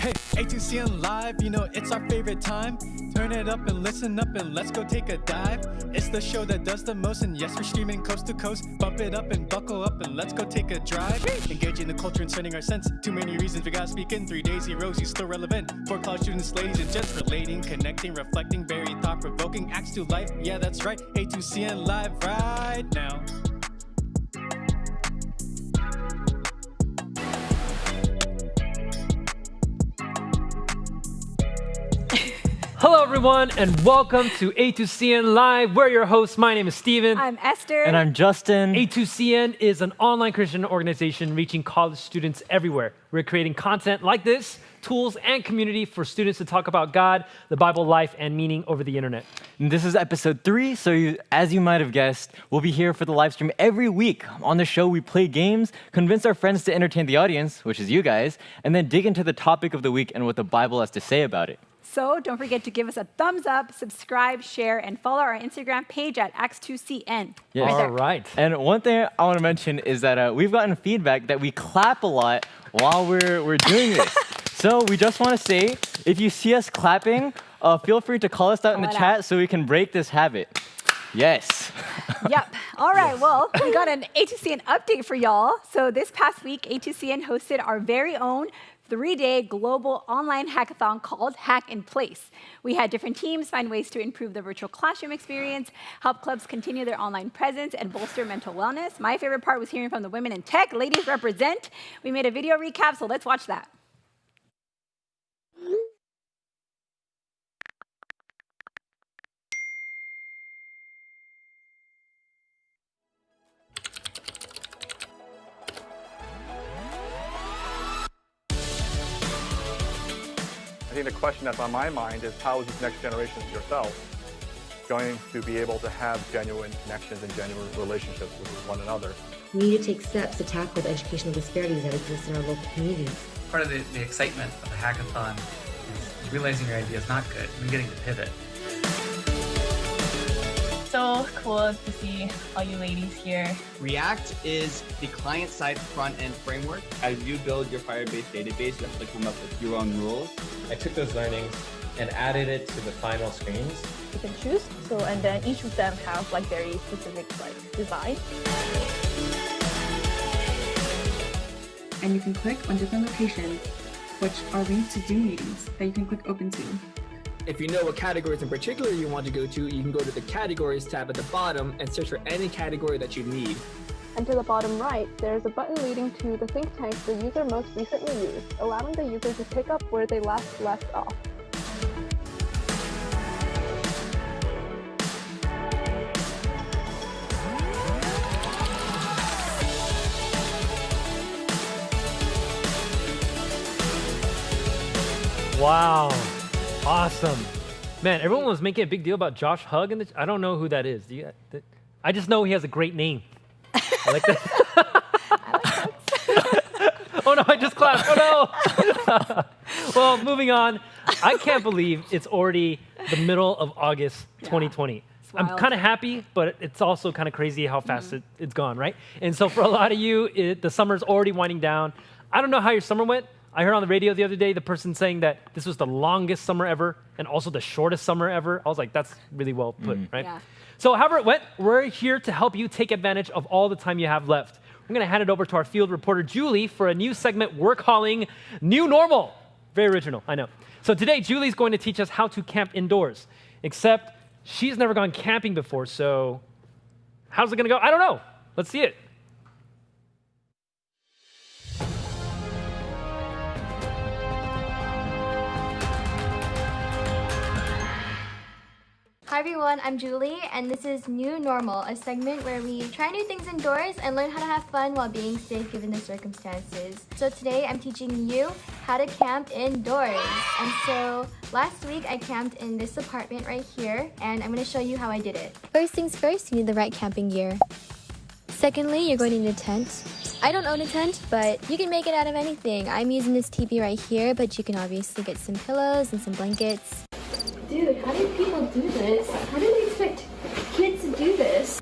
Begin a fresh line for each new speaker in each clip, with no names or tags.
Hey, A2CN live, you know it's our favorite time. Turn it up and listen up and let's go take a dive. It's the show that does the most, and yes, we're streaming coast to coast. Bump it up and buckle up and let's go take a drive. Engaging the culture and sending our sense. Too many reasons we gotta speak in 3 Dazy Rosie's still relevant. For college students, ladies and gents, relating, connecting, reflecting, very thought-provoking acts to life. Yeah, that's right, A2CN live right now.
Hello everyone and welcome to A2CN Live. We're your hosts. My name is Steven.
I'm Esther.
And I'm Justin.
A2CN is an online Christian organization reaching college students everywhere. We're creating content like this, tools and community for students to talk about God, the Bible, life, and meaning over the internet.
And this is episode 3, so as you might have guessed, we'll be here for the live stream every week. On the show, we play games, convince our friends to entertain the audience, which is you guys, and then dig into the topic of the week and what the Bible has to say about it.
So don't forget to give us a thumbs up, subscribe, share, and follow our Instagram page at A2CN.
Yes.
All right.
And one thing I want to mention is that we've gotten feedback that we clap a lot while we're doing this. So we just want to say, if you see us clapping, feel free to call us out in the chat so we can break this habit. Yes.
Yep. All right. Well, we got an A2CN update for y'all. So this past week, A2CN hosted our very own 3-day global online hackathon called Hack in Place. We had different teams find ways to improve the virtual classroom experience, help clubs continue their online presence, and bolster mental wellness. My favorite part was hearing from the women in tech. Ladies represent. We made a video recap, so let's watch that.
I think the question that's on my mind is how is this next generation yourself going to be able to have genuine connections and genuine relationships with one another?
We need to take steps to tackle the educational disparities that exist in our local communities.
Part of the excitement of the hackathon is realizing your idea is not good and getting to pivot.
So cool to see all you ladies here.
React is the client-side front-end framework. As you build your Firebase database, you have to come up with your own rules.
I took those learnings and added it to the final screens.
You can choose, and then each of them have like very specific design.
And you can click on different locations, which are linked to Zoom meetings that you can click open to.
If you know what categories in particular you want to go to, you can go to the Categories tab at the bottom and search for any category that you need.
And to the bottom right, there's a button leading to the think tank the user most recently used, allowing the user to pick up where they last left off.
Wow. Awesome. Man, everyone was making a big deal about Josh Hugg, and I don't know who that is. I just know he has a great name. I like that. Oh no, I just clapped. Oh no. Well, moving on. I can't believe it's already the middle of August 2020. I'm kind of happy, but it's also kind of crazy how fast it's gone, right? And so for a lot of you, the summer's already winding down. I don't know how your summer went. I heard on the radio the other day the person saying that this was the longest summer ever and also the shortest summer ever. I was like, that's really well put, right? Yeah. So however it went, we're here to help you take advantage of all the time you have left. We're going to hand it over to our field reporter, Julie, for a new segment we're calling New Normal. Very original, I know. So today, Julie's going to teach us how to camp indoors, except she's never gone camping before, so how's it going to go? I don't know. Let's see it.
Hi everyone, I'm Julie, and this is New Normal, a segment where we try new things indoors and learn how to have fun while being safe given the circumstances. So today I'm teaching you how to camp indoors. And so last week I camped in this apartment right here, and I'm going to show you how I did it. First things first, you need the right camping gear. Secondly, you're going to need a tent. I don't own a tent, but you can make it out of anything. I'm using this teepee right here, but you can obviously get some pillows and some blankets. Dude, how do people do this? How do they expect kids to do this?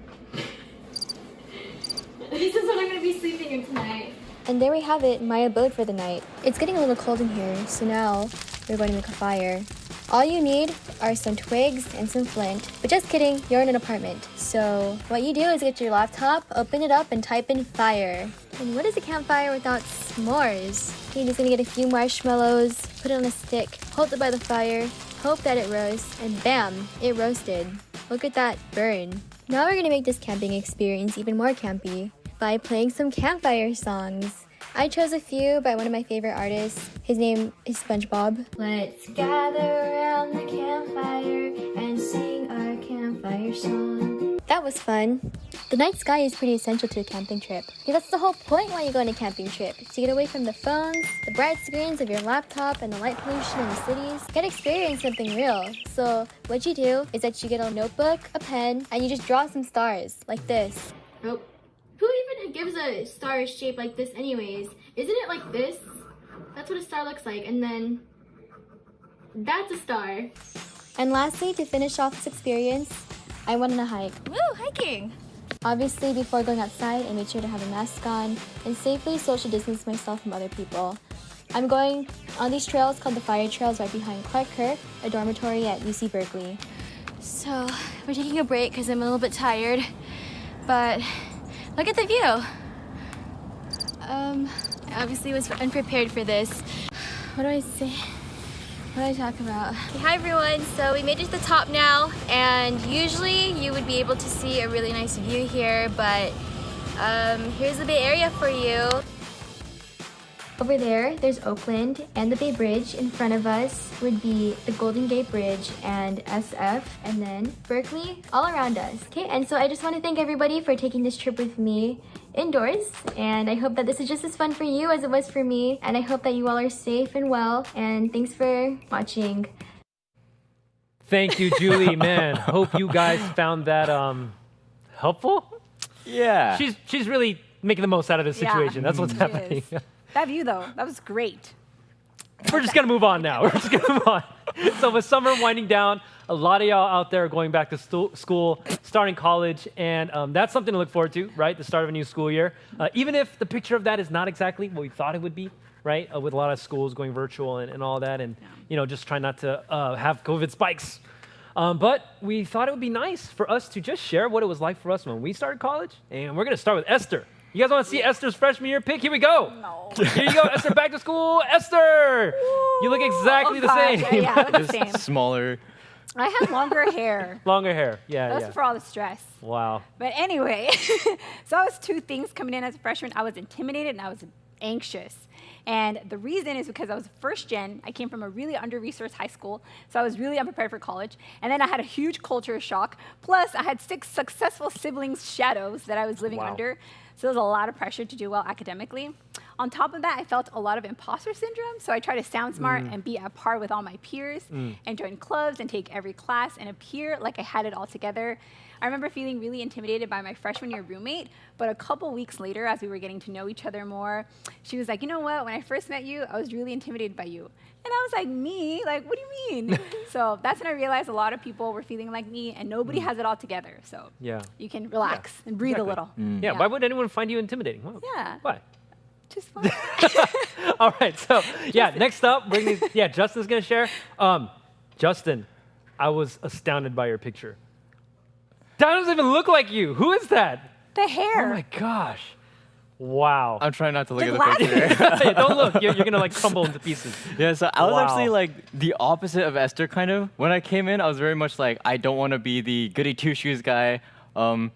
This is what I'm going to be sleeping in tonight. And there we have it, my abode for the night. It's getting a little cold in here, so now we're going to make a fire. All you need are some twigs and some flint. But just kidding, you're in an apartment. So what you do is get your laptop, open it up, and type in fire. And what is a campfire without s'mores? You're just gonna get a few marshmallows, put it on a stick, hold it by the fire, hope that it roasts, and bam, it roasted. Look at that burn. Now we're gonna make this camping experience even more campy by playing some campfire songs. I chose a few by one of my favorite artists. His name is SpongeBob. Let's gather around the campfire and sing our campfire song. That was fun. The night sky is pretty essential to a camping trip. Because that's the whole point why you go on a camping trip. To get away from the phones, the bright screens of your laptop, and the light pollution in the cities. Get to experience something real. So what you do is that you get a notebook, a pen, and you just draw some stars, like this. Nope. Who even gives a star shape like this anyways? Isn't it like this? That's what a star looks like, and then that's a star. And lastly, to finish off this experience, I went on a hike. Woo, hiking! Obviously, before going outside, I made sure to have a mask on and safely social distance myself from other people. I'm going on these trails called the Fire Trails right behind Clark Kirk, a dormitory at UC Berkeley. So, we're taking a break because I'm a little bit tired, but look at the view. I obviously was unprepared for this. What do I say? What do I talk about? Okay, hi everyone, so we made it to the top now, and usually you would be able to see a really nice view here, but here's the Bay Area for you. Over there, there's Oakland and the Bay Bridge. In front of us would be the Golden Gate Bridge and SF, and then Berkeley all around us. Okay, and so I just want to thank everybody for taking this trip with me indoors, and I hope that this is just as fun for you as it was for me, and I hope that you all are safe and well, and thanks for watching.
Thank you, Julie. Man, hope you guys found that helpful.
Yeah.
She's really making the most out of this situation.
Yeah,
That's what's
she
happening.
is. That view, though, that was great.
We're just gonna move on now. We're just gonna move on. So with summer winding down, a lot of y'all out there are going back to school, starting college, and that's something to look forward to, right? The start of a new school year. Even if the picture of that is not exactly what we thought it would be, right? With a lot of schools going virtual and all that, and just try not to have COVID spikes. But we thought it would be nice for us to just share what it was like for us when we started college, and we're gonna start with Esther. You guys want to see Esther's freshman year pic? Here we go. No. Here you go, Esther, back to school. Esther! Ooh, you look exactly the same.
Yeah, I look the same.
Smaller.
I have longer hair.
Longer hair, yeah.
That's for all the stress.
Wow.
But anyway, so I was two things coming in as a freshman. I was intimidated and I was anxious. And the reason is because I was first gen. I came from a really under-resourced high school, so I was really unprepared for college. And then I had a huge culture shock. Plus, I had 6 successful siblings' shadows that I was living under. So there was a lot of pressure to do well academically. On top of that, I felt a lot of imposter syndrome. So I tried to sound smart and be at par with all my peers and join clubs and take every class and appear like I had it all together. I remember feeling really intimidated by my freshman year roommate, but a couple weeks later, as we were getting to know each other more, she was like, you know what, when I first met you, I was really intimidated by you. And I was like, me? Like, what do you mean? So that's when I realized a lot of people were feeling like me, and nobody has it all together. So you can relax and breathe a little.
Yeah, why would anyone find you intimidating? Well,
yeah.
Why?
Just fun.
All right, so next up, Justin's gonna share. Justin, I was astounded by your picture. That doesn't even look like you. Who is that?
The hair.
Oh my gosh. Wow.
I'm trying not to look at the picture.
Hey, don't look. You're gonna like crumble into pieces.
Yeah, so I was actually like the opposite of Esther, kind of. When I came in, I was very much like, I don't want to be the goody two-shoes guy. And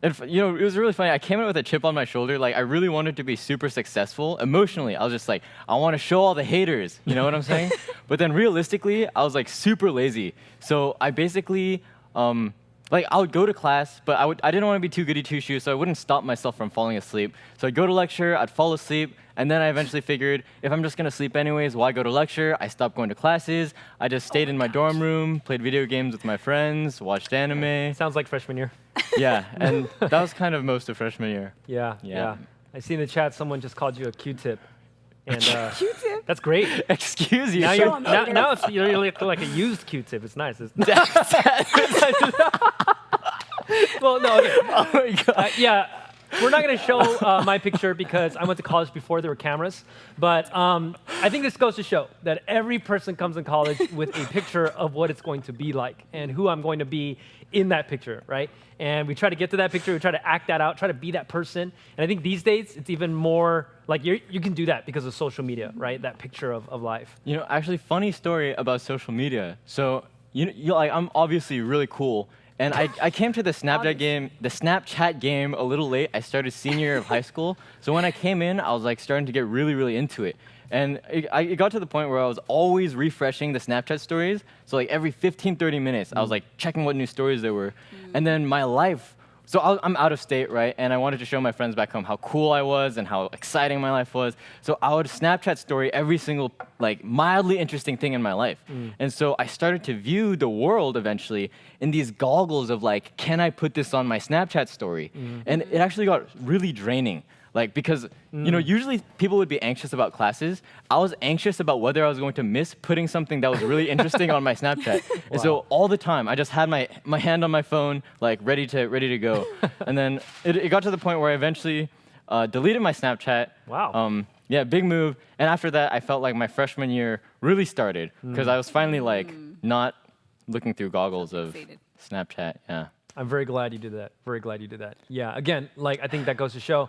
it was really funny. I came in with a chip on my shoulder. Like, I really wanted to be super successful. Emotionally, I was just like, I want to show all the haters. You know what I'm saying? But then realistically, I was like super lazy. So I basically, I would go to class, but I didn't want to be too goody two-shoes, so I wouldn't stop myself from falling asleep. So I'd go to lecture, I'd fall asleep, and then I eventually figured, if I'm just going to sleep anyways, why go to lecture? I stopped going to classes. I just stayed in my dorm room, played video games with my friends, watched anime.
Sounds like freshman year.
Yeah, and that was kind of most of freshman year.
Yeah. I see in the chat someone just called you a Q-tip. And
Q-tip?
that's great.
Excuse you.
Now you're like a used Q-tip. It's nice. Well, no, okay.
Oh my God.
We're not going to show my picture because I went to college before there were cameras. But I think this goes to show that every person comes in college with a picture of what it's going to be like and who I'm going to be in that picture, right? And we try to get to that picture, we try to act that out, try to be that person. And I think these days, it's even more like you can do that because of social media, right? That picture of life.
You know, actually, funny story about social media. So, like, I'm obviously really cool. And I came to the Snapchat game a little late. I started senior year of high school. So when I came in, I was like starting to get really, really into it. And it got to the point where I was always refreshing the Snapchat stories. So like every 15, 30 minutes, I was like checking what new stories there were. And then my life, so I'm out of state, right? And I wanted to show my friends back home how cool I was and how exciting my life was. So I would Snapchat story every single like mildly interesting thing in my life. And so I started to view the world eventually in these goggles of like, can I put this on my Snapchat story? And it actually got really draining. Like, because, usually people would be anxious about classes. I was anxious about whether I was going to miss putting something that was really interesting on my Snapchat. And so all the time, I just had my hand on my phone, like ready to go. And then it got to the point where I eventually deleted my Snapchat.
Wow.
Yeah, big move. And after that, I felt like my freshman year really started because I was finally like not looking through goggles of Snapchat. Yeah.
I'm very glad you did that. Very glad you did that. Yeah, again, like I think that goes to show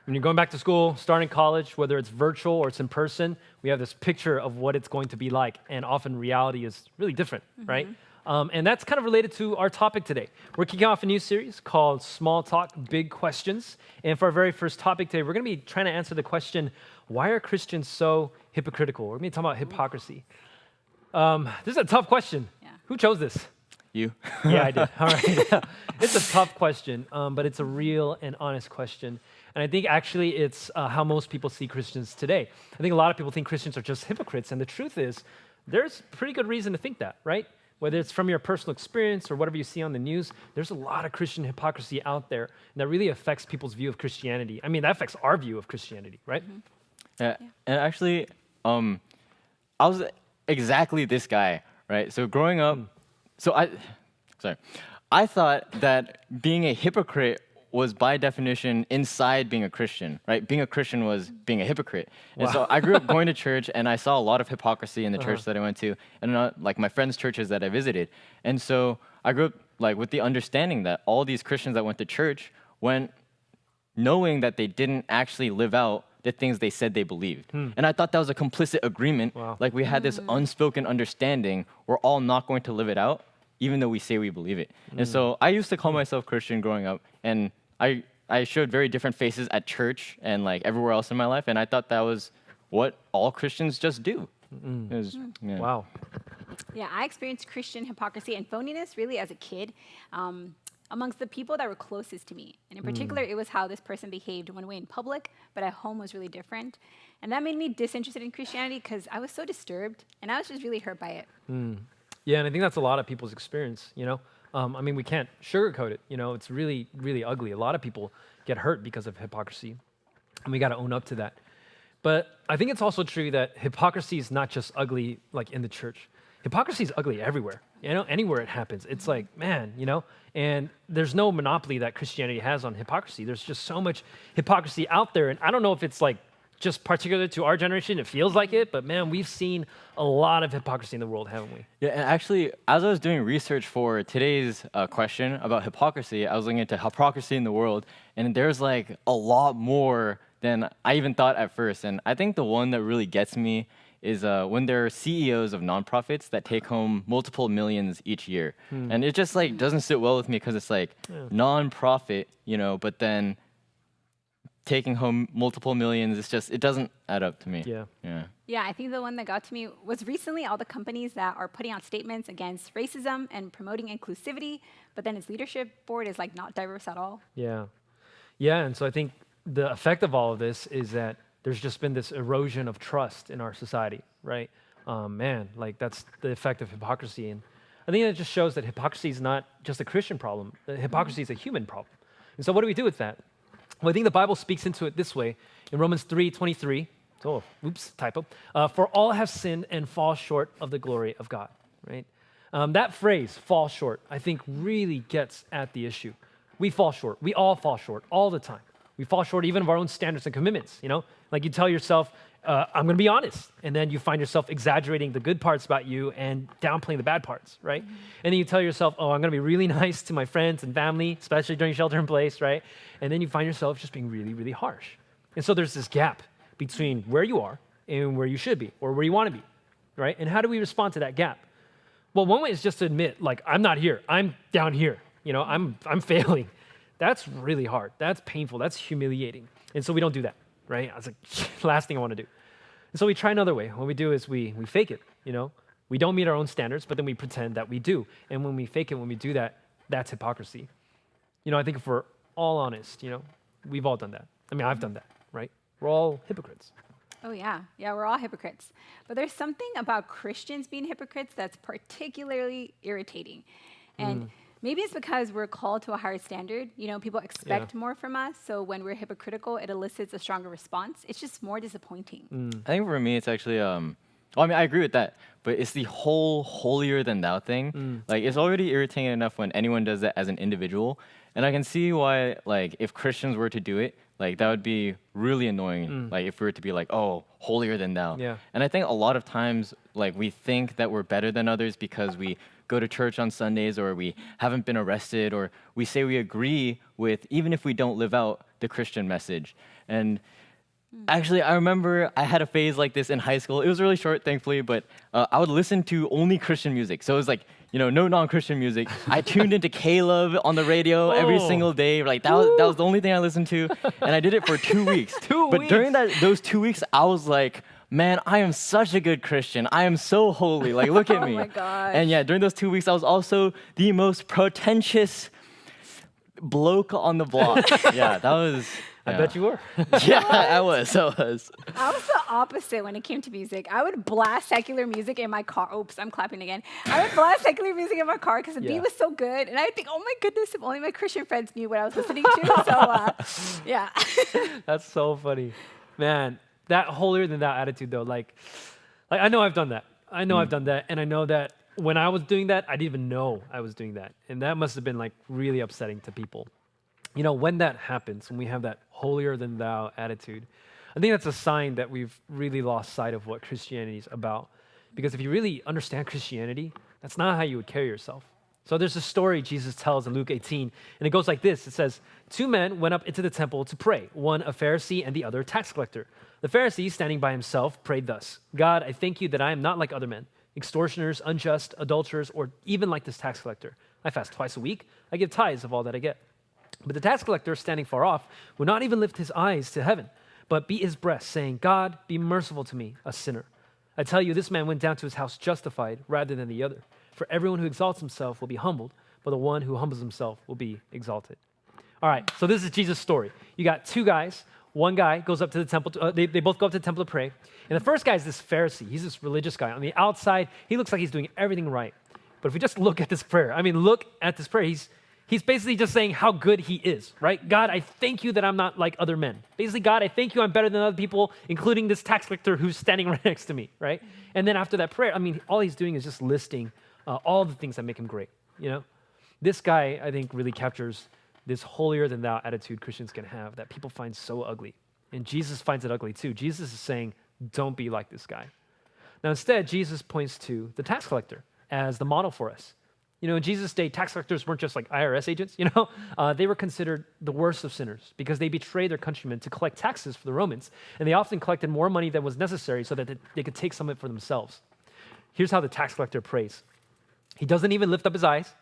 when you're going back to school, starting college, whether it's virtual or it's in person, we have this picture of what it's going to be like, and often reality is really different, right? And that's kind of related to our topic today. We're kicking off a new series called Small Talk, Big Questions. And for our very first topic today, we're going to be trying to answer the question, why are Christians so hypocritical? We're going to be talking about hypocrisy. This is a tough question. Yeah. Who chose this?
You.
Yeah, I did. All right. It's a tough question, but it's a real and honest question. And I think actually it's how most people see Christians today. I think a lot of people think Christians are just hypocrites. And the truth is, there's pretty good reason to think that, right? Whether it's from your personal experience or whatever you see on the news, there's a lot of Christian hypocrisy out there that really affects people's view of Christianity. I mean, that affects our view of Christianity, right?
Yeah. And actually, I was exactly this guy, right? So growing up, I thought that being a hypocrite was by definition inside being a Christian, right? Being a Christian was being a hypocrite. Wow. And so I grew up going to church and I saw a lot of hypocrisy in the church that I went to and like my friends' churches that I visited. And so I grew up like with the understanding that all these Christians that went to church went knowing that they didn't actually live out the things they said they believed. And I thought that was a complicit agreement. Wow. Like we had this unspoken understanding we're all not going to live it out even though we say we believe it. And so I used to call myself Christian growing up, and I showed very different faces at church and like everywhere else in my life, and I thought that was what all Christians just do.
Wow.
Yeah, I experienced Christian hypocrisy and phoniness really as a kid amongst the people that were closest to me. And in particular, it was how this person behaved one way in public, but at home was really different. And that made me disinterested in Christianity because I was so disturbed, and I was just really hurt by it.
Yeah, and I think that's a lot of people's experience, I mean, we can't sugarcoat it. It's really, really ugly. A lot of people get hurt because of hypocrisy, and we got to own up to that. But I think it's also true that hypocrisy is not just ugly, like in the church. Hypocrisy is ugly everywhere, anywhere it happens. It's like, man, and there's no monopoly that Christianity has on hypocrisy. There's just so much hypocrisy out there, and I don't know if it's like just particular to our generation, it feels like it, but man, we've seen a lot of hypocrisy in the world, haven't we?
Yeah, and actually, as I was doing research for today's question about hypocrisy, I was looking into hypocrisy in the world, and there's like a lot more than I even thought at first. And I think the one that really gets me is when there are CEOs of nonprofits that take home multiple millions each year. And it just like doesn't sit well with me because it's like nonprofit, but then taking home multiple millions, it doesn't add up to me.
Yeah, I think the one that got to me was recently all the companies that are putting out statements against racism and promoting inclusivity, but then its leadership board is like not diverse at all.
Yeah, and so I think the effect of all of this is that there's just been this erosion of trust in our society, right? Like that's the effect of hypocrisy. And I think it just shows that hypocrisy is not just a Christian problem. Hypocrisy is a human problem. And so what do we do with that? Well, I think the Bible speaks into it this way. In Romans 3:23, typo. For all have sinned and fall short of the glory of God, right? That phrase, fall short, I think really gets at the issue. We fall short. We all fall short all the time. We fall short even of our own standards and commitments, you know? Like you tell yourself, I'm gonna be honest. And then you find yourself exaggerating the good parts about you and downplaying the bad parts, right? And then you tell yourself, oh, I'm gonna be really nice to my friends and family, especially during shelter in place, right? And then you find yourself just being really, really harsh. And so there's this gap between where you are and where you should be or where you wanna be, right? And how do we respond to that gap? Well, one way is just to admit, like, I'm not here, I'm down here, you know, I'm failing. That's really hard, that's painful, that's humiliating. And so we don't do that, right? That's like last thing I wanna do. And so we try another way. What we do is we fake it, you know? We don't meet our own standards, but then we pretend that we do. And when we fake it, when we do that, that's hypocrisy. You know, I think if we're all honest, you know, we've all done that. I mean, I've done that, right? We're all hypocrites.
Oh, yeah. Yeah, we're all hypocrites. But there's something about Christians being hypocrites that's particularly irritating. And maybe it's because we're called to a higher standard. You know, people expect more from us. So when we're hypocritical, it elicits a stronger response. It's just more disappointing.
I think for me, it's actually, well, I mean, I agree with that, but it's the whole holier than thou thing. Like, it's already irritating enough when anyone does that as an individual. And I can see why, like, if Christians were to do it, like, that would be really annoying. Like, if we were to be like, oh, holier than thou.
Yeah.
And I think a lot of times, like, we think that we're better than others because we go to church on Sundays, or we haven't been arrested, or we say we agree with, even if we don't live out the Christian message. And actually, I remember I had a phase like this in high school. It was really short, thankfully, but I would listen to only Christian music. So it was like, you know, no non-Christian music. I tuned into K-Love on the radio every single day. Like, that was the only thing I listened to. And I did it for 2 weeks. But during those 2 weeks, I was like, man, I am such a good Christian. I am so holy. Like, look at me.
Oh my gosh.
And yeah, during those 2 weeks, I was also the most pretentious bloke on the block. Yeah, that was...
I bet you were.
Yeah, I was.
I was the opposite when it came to music. I would blast secular music in my car. Oops, I'm clapping again. I would blast secular music in my car because the beat was so good. And I would think, oh my goodness, if only my Christian friends knew what I was listening to. So, yeah.
That's so funny. Man, that holier than thou attitude, though, like I know I've done that. I know I've done that. And I know that when I was doing that, I didn't even know I was doing that. And that must have been, like, really upsetting to people. You know, when that happens, when we have that holier than thou attitude, I think that's a sign that we've really lost sight of what Christianity is about. Because if you really understand Christianity, that's not how you would carry yourself. So there's a story Jesus tells in Luke 18, and it goes like this. It says, 2 men went up into the temple to pray, one a Pharisee and the other a tax collector. The Pharisee, standing by himself, prayed thus, God, I thank you that I am not like other men, extortioners, unjust, adulterers, or even like this tax collector. I fast twice a week. I give tithes of all that I get. But the tax collector, standing far off, would not even lift his eyes to heaven, but beat his breast, saying, God, be merciful to me, a sinner. I tell you, this man went down to his house justified rather than the other. For everyone who exalts himself will be humbled, but the one who humbles himself will be exalted. All right, so this is Jesus' story. You got 2 guys. One guy goes up to the temple. They both go up to the temple to pray. And the first guy is this Pharisee. He's this religious guy. On the outside, he looks like he's doing everything right. But if we just look at this prayer, he's basically just saying how good he is, right? God, I thank you that I'm not like other men. Basically, God, I thank you I'm better than other people, including this tax collector who's standing right next to me, right? And then after that prayer, all he's doing is just listing all the things that make him great, you know? This guy, I think, really captures this holier than thou attitude Christians can have that people find so ugly. And Jesus finds it ugly too. Jesus is saying, don't be like this guy. Now instead, Jesus points to the tax collector as the model for us. You know, in Jesus' day, tax collectors weren't just like IRS agents, you know? They were considered the worst of sinners because they betrayed their countrymen to collect taxes for the Romans, and they often collected more money than was necessary so that they could take some of it for themselves. Here's how the tax collector prays. He doesn't even lift up his eyes.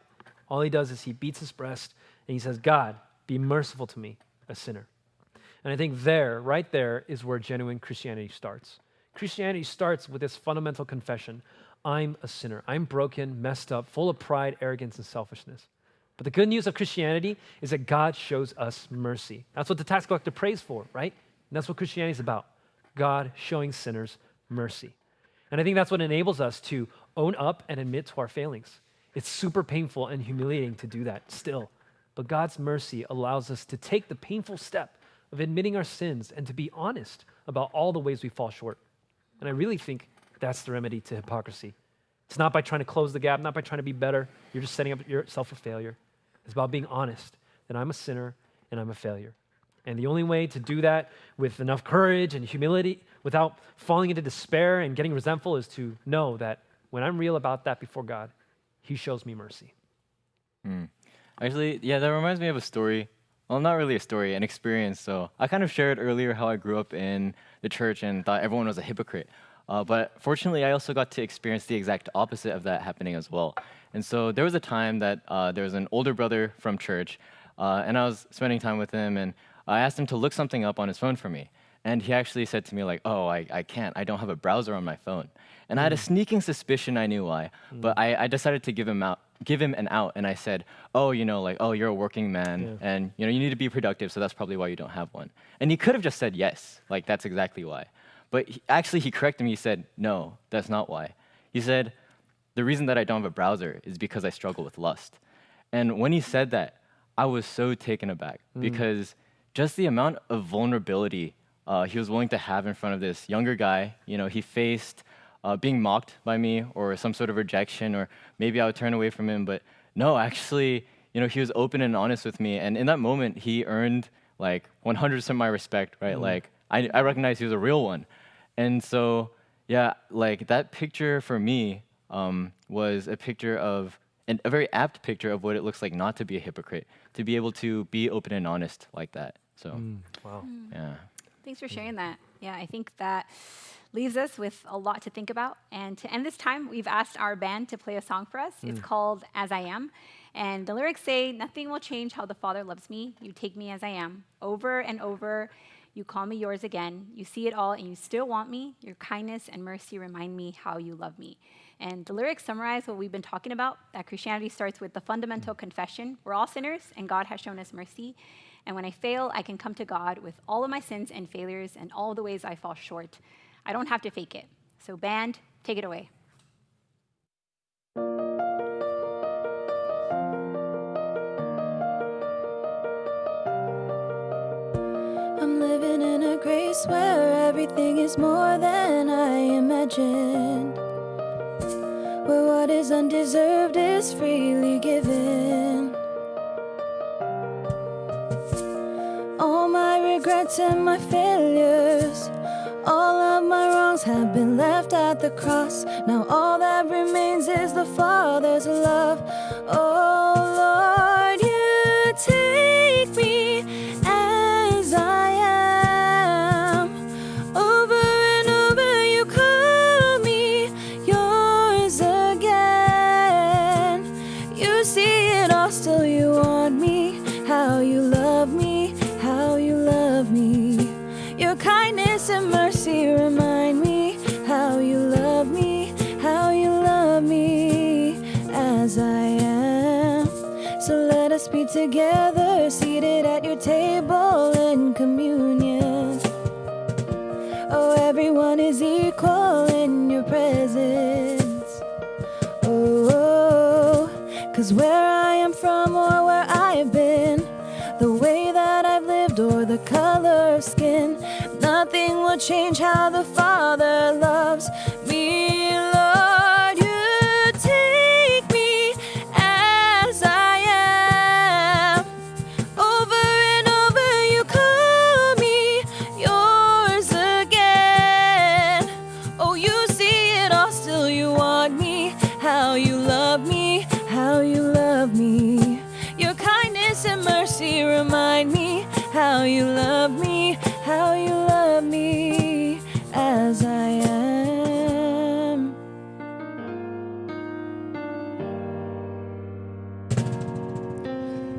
All he does is he beats his breast, and he says, God, be merciful to me, a sinner. And I think right there is where genuine Christianity starts. Christianity starts with this fundamental confession. I'm a sinner. I'm broken, messed up, full of pride, arrogance, and selfishness. But the good news of Christianity is that God shows us mercy. That's what the tax collector prays for, right? And that's what Christianity is about. God showing sinners mercy. And I think that's what enables us to own up and admit to our failings. It's super painful and humiliating to do that still. But God's mercy allows us to take the painful step of admitting our sins and to be honest about all the ways we fall short. And I really think that's the remedy to hypocrisy. It's not by trying to close the gap, not by trying to be better. You're just setting up yourself for failure. It's about being honest that I'm a sinner and I'm a failure. And the only way to do that with enough courage and humility, without falling into despair and getting resentful, is to know that when I'm real about that before God, He shows me mercy.
Actually, yeah, that reminds me of a story. Well, not really a story, an experience. So I kind of shared earlier how I grew up in the church and thought everyone was a hypocrite. But fortunately, I also got to experience the exact opposite of that happening as well. And so there was a time that there was an older brother from church, and I was spending time with him, and I asked him to look something up on his phone for me. And he actually said to me like, oh, I can't. I don't have a browser on my phone. And I had a sneaking suspicion I knew why, but I decided to give him an out, and I said, oh, you're a working man, and you need to be productive, so that's probably why you don't have one. And he could have just said yes, like that's exactly why. But he corrected me. He said, no, that's not why. He said, the reason that I don't have a browser is because I struggle with lust. And when he said that, I was so taken aback because just the amount of vulnerability he was willing to have in front of this younger guy. He faced being mocked by me or some sort of rejection, or maybe I would turn away from him. But no, actually, he was open and honest with me. And in that moment, he earned like 100% my respect, right? Like I recognized he was a real one. And so, yeah, like that picture for me was a picture of, a very apt picture of what it looks like not to be a hypocrite, to be able to be open and honest like that. So,
wow.
Yeah.
Thanks for sharing that. Yeah, I think that leaves us with a lot to think about. And to end this time, we've asked our band to play a song for us. It's called As I Am. And the lyrics say, nothing will change how the Father loves me. You take me as I am. Over and over, you call me yours again. You see it all and you still want me. Your kindness and mercy remind me how you love me. And the lyrics summarize what we've been talking about, that Christianity starts with the fundamental confession. We're all sinners and God has shown us mercy. And when I fail, I can come to God with all of my sins and failures and all the ways I fall short. I don't have to fake it. So band, take it away.
I'm living in a grace where everything is more than I imagined, where what is undeserved is freely given. All my regrets and my failures, all of my wrongs have been left at the cross. Now all that remains is the Father's love. Oh Lord, you take me as I am. Over and over you call me yours again. You see it all, still you want me. How you love me, how you love me. Your kindness and mercy remind me how you love me, how you love me as I am. So let us be together, seated at your table in communion. Oh, everyone is equal in your presence. Oh, 'cause where I am from or where I've been, the way that I've lived or the color of skin, nothing will change how the Father loves me. Lord, you take me as I am. Over and over you call me yours again. Oh, you see it all, still you want me. How you love me, how you love me. Your kindness and mercy remind me how you love me, how you love me as I am.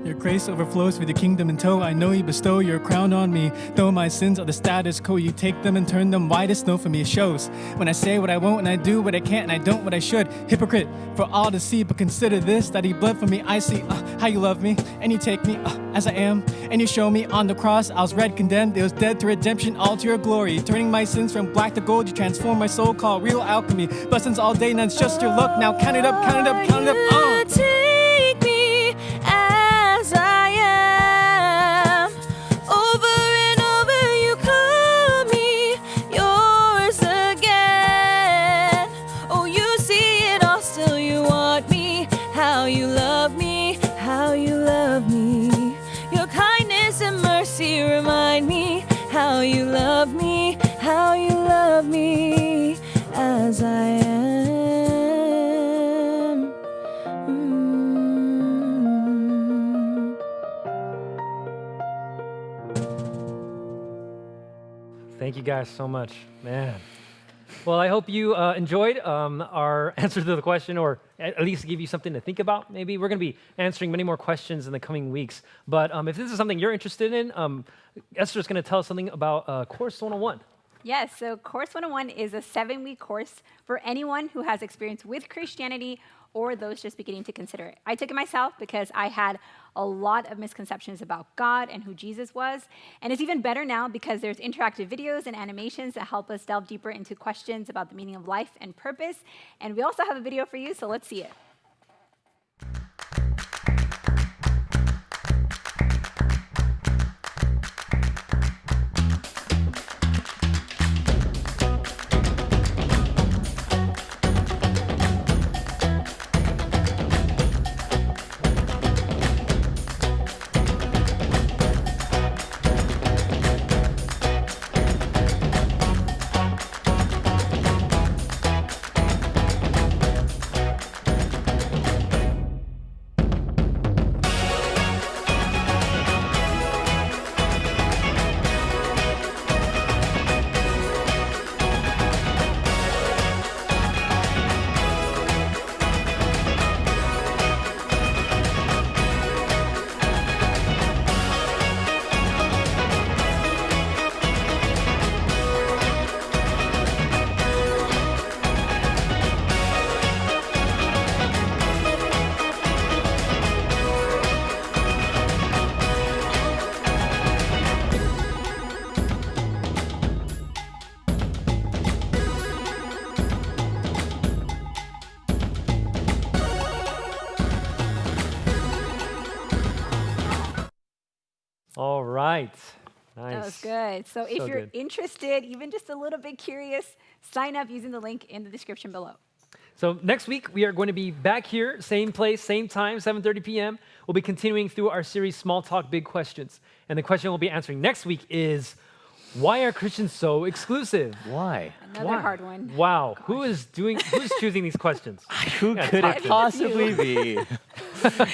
Your grace overflows with your kingdom in tow. I know you bestow your crown on me. Though my sins are the status quo, you take them and turn them white as snow for me. It shows when I say what I won't and I do what I can't and I don't what I should. Hypocrite for all to see, but consider this, that he bled for me. I see how you love me, and you take me as I am, and you show me on the cross I was red, condemned. It was dead to redemption, all to your glory. Turning my sins from black to gold, you transform my soul, called real alchemy. Blessings all day, now it's just your luck. Now count it up, count it up, count it up.
Take me as I am. Over and over you call me yours again. Oh, you see it all, still you want me. How you love me, how you love me. Your kindness and mercy remind how you love me, how you love me as I am.
Thank you guys so much, man. Well, I hope you enjoyed our answer to the question, or at least give you something to think about. Maybe we're going to be answering many more questions in the coming weeks. But if this is something you're interested in, Esther's going to tell us something about Course 101.
Yes, so Course 101 is a 7-week course for anyone who has experience with Christianity or those just beginning to consider it. I took it myself because I had a lot of misconceptions about God and who Jesus was. And it's even better now because there's interactive videos and animations that help us delve deeper into questions about the meaning of life and purpose. And we also have a video for you, so let's see it.
All right. Nice.
That was good. So if you're
good.
interested, even just a little bit curious, sign up using the link in the description below.
So next week, we are going to be back here, same place, same time, 7:30 p.m. We'll be continuing through our series, Small Talk, Big Questions. And the question we'll be answering next week is, why are Christians so exclusive?
Why?
Another hard one.
Wow. Who's choosing these questions?
Who could it possibly be?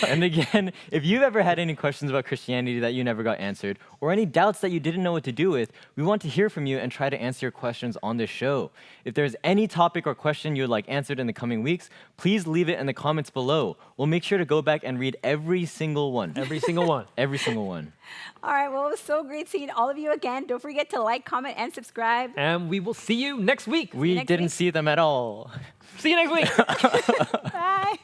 And again, if you've ever had any questions about Christianity that you never got answered, or any doubts that you didn't know what to do with, we want to hear from you and try to answer your questions on this show. If there's any topic or question you'd like answered in the coming weeks, please leave it in the comments below. We'll make sure to go back and read every single one.
Every single one.
Every single one.
All right, well, it was so great seeing all of you again. Don't forget to like, comment, and subscribe.
And we will see you next week.
We didn't see them at all.
See you next week.
Bye.